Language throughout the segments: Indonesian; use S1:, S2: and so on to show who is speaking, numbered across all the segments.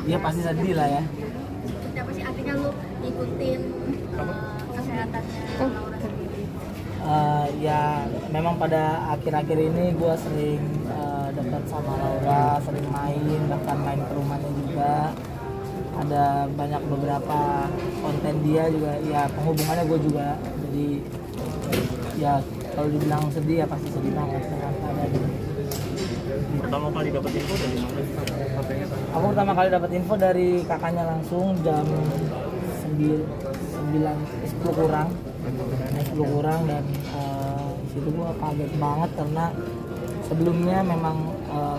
S1: Iya pasti sedih lah ya.
S2: Seperti apa sih artinya lu ngikutin kesehatannya Laura sendiri?
S1: Ya memang pada akhir-akhir ini gue sering dekat sama Laura, sering main, bahkan main ke rumahnya juga. Ada banyak beberapa konten dia juga, ya penghubungannya gue juga. Jadi ya kalau dibilang sedih ya pasti sedih banget dengan keadaan ini.
S3: Pertama kali dapat info dari mana?
S1: Aku pertama kali dapat info dari kakaknya langsung jam 10 kurang dan situ gua kaget banget karena sebelumnya memang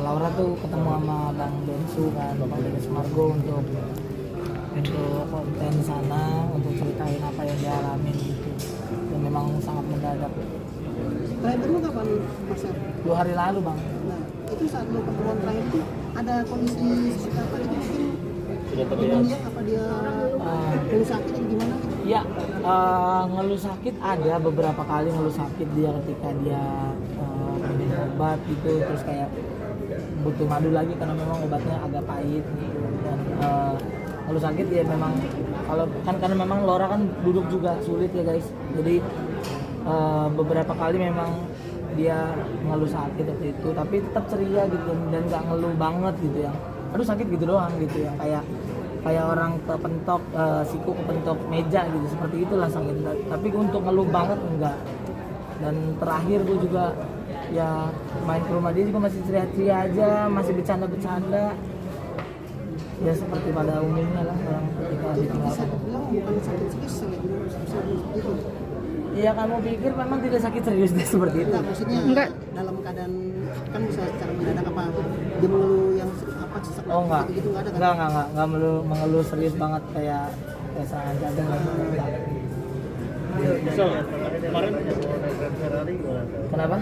S1: Laura tuh ketemu sama Bang Densu kan, Bang Densu Margo untuk konten sana, untuk ceritain apa yang dia alami gitu. Dan memang sangat mendadak.
S4: Terakhir lu kapan Mas?
S1: 2 hari lalu Bang.
S4: Nah, itu saat lu pertemuan terakhir itu ada kondisi seperti apa gitu mungkin?
S3: Sudah
S4: Lu
S3: terlihat.
S4: lihat apa dia ngeluh sakit atau gimana gitu?
S1: Ya, ngeluh sakit ada beberapa kali ngeluh sakit dia ketika dia minum obat gitu, terus kayak butuh madu lagi karena memang obatnya agak pahit gitu. Dan ngeluh sakit ya memang kalau kan karena memang Laura kan duduk juga sulit ya guys, jadi beberapa kali memang dia ngeluh sakit waktu itu, tapi tetap ceria gitu dan nggak ngeluh banget gitu ya. Aduh sakit gitu doang gitu ya, kayak orang kepentok siku kepentok meja gitu, seperti itulah sakit. Tapi untuk ngeluh banget enggak. Dan terakhir gue juga ya main ke rumah dia juga masih ceria-ceria aja, masih bercanda-bercanda. Ya seperti pada umumnya lah orang ketika ditinggalkan.
S4: Bilang bukan sakit serius gitu.
S1: Iya kamu pikir memang tidak sakit serius deh seperti itu?
S4: Enggak, maksudnya
S5: Enggak.
S4: dalam keadaan kan bisa secara mendadak apa dia mengeluh yang apa sesak
S1: Oh enggak,
S4: gitu enggak ada kan?
S1: enggak mengeluh serius banget kayak saat jantung.
S3: So, kemarin
S1: Kenapa?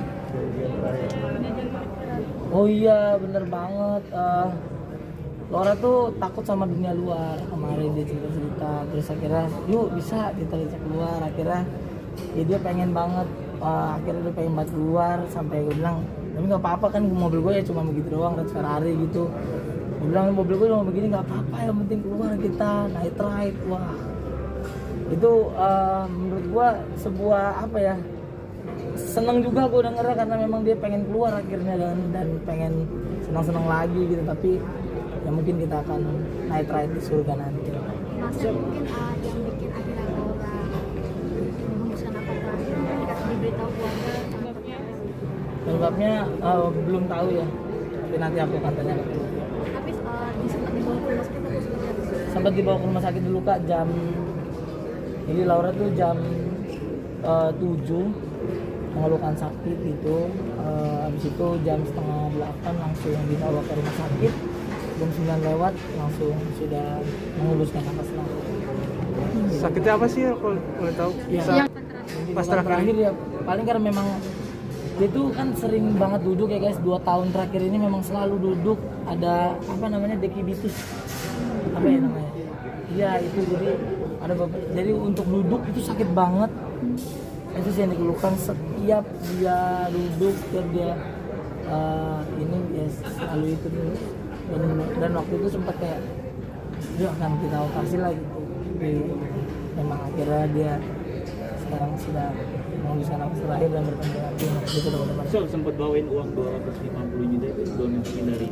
S1: Oh iya bener banget. Laura tuh takut sama dunia luar, kemarin dia cerita-cerita, terus akhirnya yuk bisa kita keluar, akhirnya ya dia pengen banget, akhirnya dia pengen banget keluar, sampai gue bilang tapi nggak apa-apa kan mobil gue ya cuma begitu doang, Range Ferrari gitu. Gue bilang mobil gue cuma begini nggak apa-apa, yang penting keluar kita night ride. Wah itu menurut gue sebuah apa ya, seneng juga gue dengernya karena memang dia pengen keluar akhirnya dan pengen senang-senang lagi gitu. Tapi ya mungkin kita akan night ride di surga nanti.
S2: Masa mungkin yang bikin akhirnya Laura menghembuskan nafas terakhir mungkin dikasih diberitahu keluarga sebabnya.
S1: Penyebabnya belum tahu ya, tapi nanti aku akan tanya.
S2: Tapi sempat dibawa ke rumah sakit atau seperti apa?
S1: Sempat dibawa ke rumah sakit dulu Kak, jam jadi Laura tuh jam 7 mengeluhkan sakit gitu. Habis itu jam setengah 8 langsung dibawa ke rumah sakit. Jam 9 lewat langsung sudah menghembuskan nafas terakhir.
S5: Sakitnya apa sih kalau boleh tahu?
S1: Ya,
S5: Sa-
S1: pas
S5: terakhir.
S1: terakhir ya paling karena memang dia tuh kan sering banget duduk ya guys, 2 tahun terakhir ini memang selalu duduk, ada apa namanya dekibitus apa ya namanya, iya itu jadi ada jadi untuk duduk itu sakit banget. Itu sih yang dikeluhkan setiap dia duduk, setiap dia ini ya selalu itu terus. Dan waktu itu sempat kayak dia akan kita operasi lah gitu, tapi memang akhirnya dia sekarang sudah menghabiskan nafas terakhir dan bertemu dengan Tuhan gitu teman-teman.
S3: So, sempat bawain uang 250 juta itu donasi dari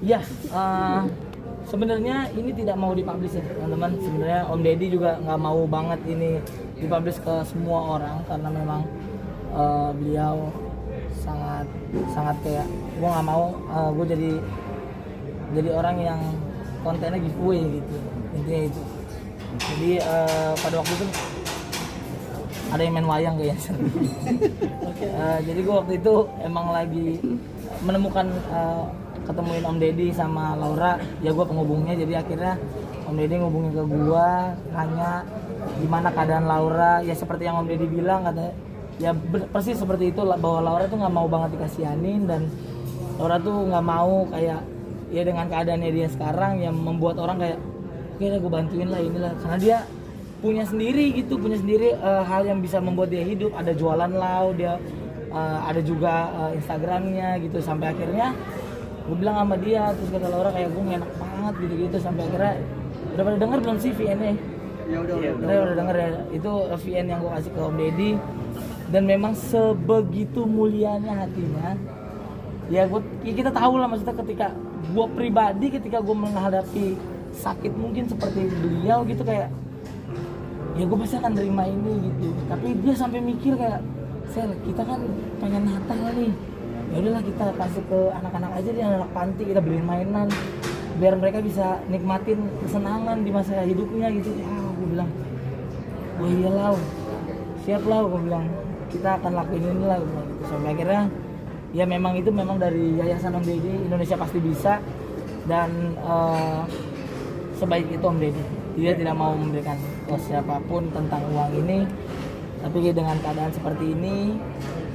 S1: Iya, sebenarnya ini tidak mau dipublish ya teman-teman. Sebenarnya Om Deddy juga nggak mau banget ini dipublish ke semua orang karena memang beliau sangat kayak gue nggak mau gue jadi orang yang kontennya giveaway gitu, intinya itu. Jadi pada waktu itu ada yang main wayang kayaknya. Jadi gue waktu itu emang lagi menemukan ketemuin Om Deddy sama Laura, ya gue penghubungnya. Jadi akhirnya Om Deddy ngubungin ke gue, nanya gimana keadaan Laura. Ya seperti yang Om Deddy bilang, katanya ya persis seperti itu, bahwa Laura tuh nggak mau banget dikasihanin dan Laura tuh nggak mau kayak ya dengan keadaannya dia sekarang yang membuat orang kayak oke gue bantuin lah inilah, karena dia punya sendiri hal yang bisa membuat dia hidup. Ada jualan lau dia, ada juga Instagramnya gitu, sampai akhirnya gue bilang sama dia, terus kata Laura kayak gue enak banget gitu-gitu, sampai akhirnya udah pada denger belum sih VN-nya?
S4: Ya
S1: Udah denger ya, itu VN yang gue kasih ke Om Deddy. Dan memang sebegitu mulianya hatinya. Ya kita tahu lah, maksudnya ketika gue pribadi, ketika gue menghadapi sakit mungkin seperti beliau gitu, kayak ya gue pasti akan terima ini gitu. Tapi dia sampai mikir kayak, Sel, kita kan pengen Natal nih, ya udahlah kita kasih ke anak-anak aja, di anak panti kita beliin mainan biar mereka bisa nikmatin kesenangan di masa hidupnya gitu. Ya gue bilang, wah iya Lau, siap Lau, gue bilang kita akan lakuin ini lah gitu. Sampai akhirnya ya memang itu memang dari Yayasan Om Deddy Indonesia Pasti Bisa. Dan sebaik itu Om Deddy, dia tidak mau memberikan ke siapapun tentang uang ini. Tapi dengan keadaan seperti ini,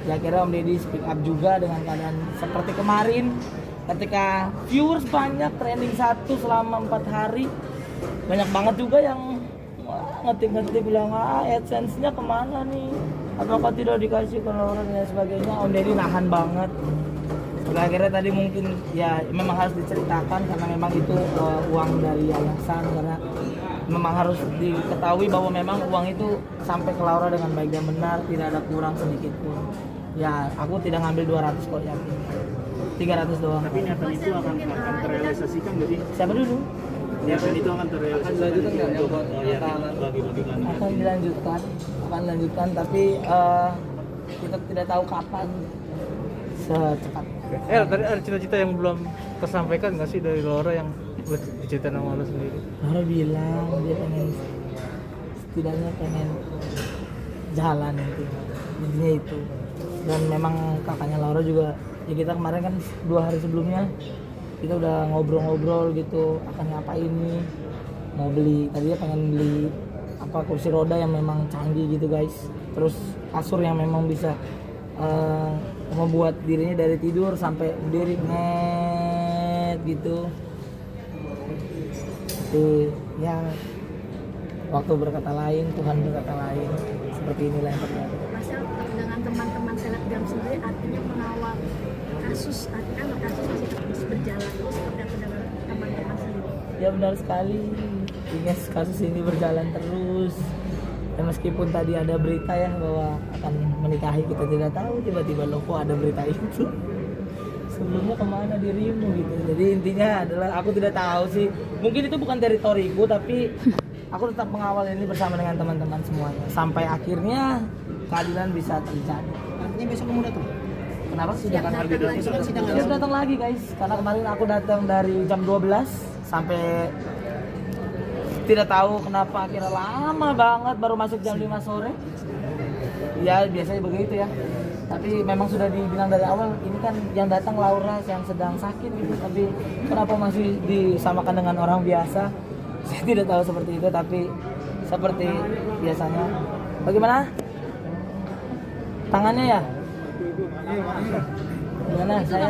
S1: ya akhirnya Om Deddy speak up juga dengan keadaan seperti kemarin. Ketika viewers banyak, trending 1 selama 4 hari, banyak banget juga yang ngetik-ngetik bilang, AdSense-nya kemana nih? Apakah tidak dikasih ke orang dan sebagainya. Om Deddy nahan banget. Sampai akhirnya tadi mungkin ya memang harus diceritakan karena memang itu uang dari yayasan, karena memang harus diketahui bahwa memang uang itu sampai ke Laura dengan baik dan benar, tidak ada kurang sedikit pun. Ya aku tidak ngambil 200 kok, yakin 300 doang.
S3: Tapi niatan itu akan terrealisasikan nggak sih?
S1: Siapa dulu?
S3: Niatan itu akan terrealisasikan untuk bagi-bagikan.
S1: Akan dilanjutkan, tapi kita tidak tahu kapan secepat.
S5: Tadi ada cita-cita yang belum tersampaikan nggak sih dari Laura yang boleh diceritain sama lo sendiri?
S1: Laura bilang dia setidaknya pengen jalan itu, intinya itu. Dan memang kakaknya Laura juga, ya kita kemarin kan 2 hari sebelumnya kita udah ngobrol-ngobrol gitu akan ngapain nih, mau beli, tadinya pengen beli kursi roda yang memang canggih gitu guys, terus kasur yang memang bisa membuat dirinya dari tidur sampai berdiri net gitu. Tapi ya waktu berkata lain, Tuhan berkata lain, seperti inilah yang terjadi.
S2: Masih dengan teman-teman selebgram sendiri, artinya mengawal kasus, artinya kasus masih terus berjalan terus, seperti apa dengan teman-teman sendiri?
S1: Ya benar sekali, ingin kasus ini berjalan terus. Ya meskipun tadi ada berita ya bahwa akan menikahi, kita tidak tahu tiba-tiba loh kok ada berita itu. Sebelumnya kemana dirimu gitu. Jadi intinya adalah aku tidak tahu sih. Mungkin itu bukan teritoriku, tapi aku tetap mengawal ini bersama dengan teman-teman semuanya sampai akhirnya keadilan bisa terjadi.
S4: Artinya besok kamu datang?
S1: Kenapa sih?
S2: Siap datang lagi.
S1: Siap datang lagi guys. Karena kemarin aku datang dari jam 12 sampai tidak tahu kenapa akhirnya lama banget, baru masuk jam 5 sore. Ya biasanya begitu ya. Tapi memang sudah dibilang dari awal, ini kan yang datang Laura yang sedang sakit gitu. Tapi kenapa masih disamakan dengan orang biasa? Saya tidak tahu seperti itu, tapi seperti biasanya. Bagaimana? Tangannya ya? Gimana? Saya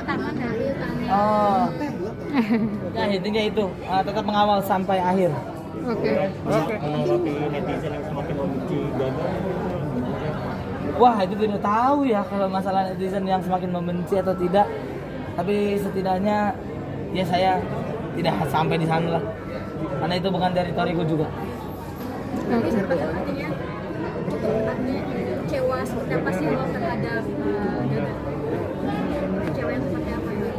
S2: Tangan dari
S1: oh. Ya intinya itu, tetap mengawal sampai akhir.
S3: Menanggapi netizen yang semakin membenci gagal.
S1: Wah itu tidak tahu ya kalau masalah netizen yang semakin membenci atau tidak. Tapi setidaknya ya saya tidak sampai di sana lah. Karena itu bukan teritoriku juga.
S2: Jadi seperti artinya kecewa seperti apa sih lo terhadap Gaga? Kecewa yang seperti apa ya?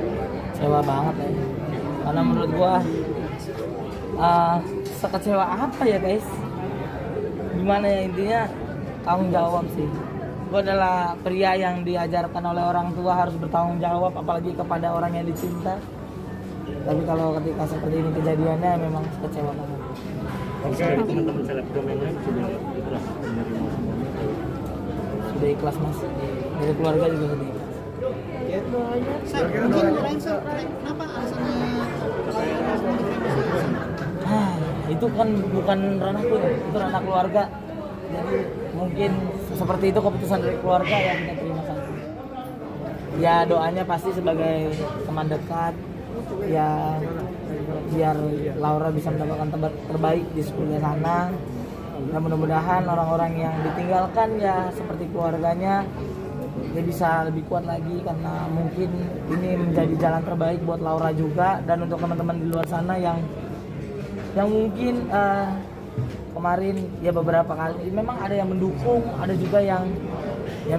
S1: Kecewa banget ya. Karena menurut gua sekecewa apa ya guys? Gimana ya, intinya tanggung jawab sih. Gua adalah pria yang diajarkan oleh orang tua harus bertanggung jawab, apalagi kepada orang yang dicinta. Tapi kalau ketika seperti ini kejadiannya memang kecewa banget.
S3: Oke, teman-teman selebgram yang lain sudah ikhlas menerima semuanya.
S1: Sudah ikhlas mas, dari keluarga juga sudah ikhlas.
S4: Mungkin lain kenapa alasannya
S1: Itu kan bukan ranahku ya, itu ranah keluarga. Jadi mungkin seperti itu keputusan dari keluarga yang kita terima saja. Ya doanya pasti sebagai teman dekat, ya biar Laura bisa mendapatkan tempat terbaik di sekolah sana. Dan mudah-mudahan orang-orang yang ditinggalkan ya seperti keluarganya dia bisa lebih kuat lagi, karena mungkin ini menjadi jalan terbaik buat Laura juga. Dan untuk teman-teman di luar sana yang mungkin kemarin ya beberapa kali memang ada yang mendukung, ada juga yang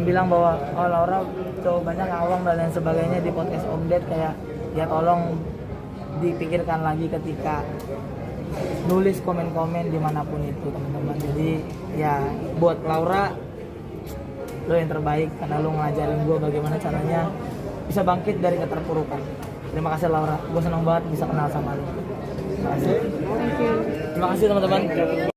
S1: bilang bahwa oh Laura jawabannya ngawang dan lain sebagainya di podcast Om Ded, kayak ya tolong dipikirkan lagi ketika nulis komen-komen dimanapun itu teman-teman. Jadi ya buat Laura, lo yang terbaik karena lo ngajarin gue bagaimana caranya bisa bangkit dari keterpurukan. Terima kasih Laura, gue senang banget bisa kenal sama lo. Terima kasih. Terima kasih teman-teman.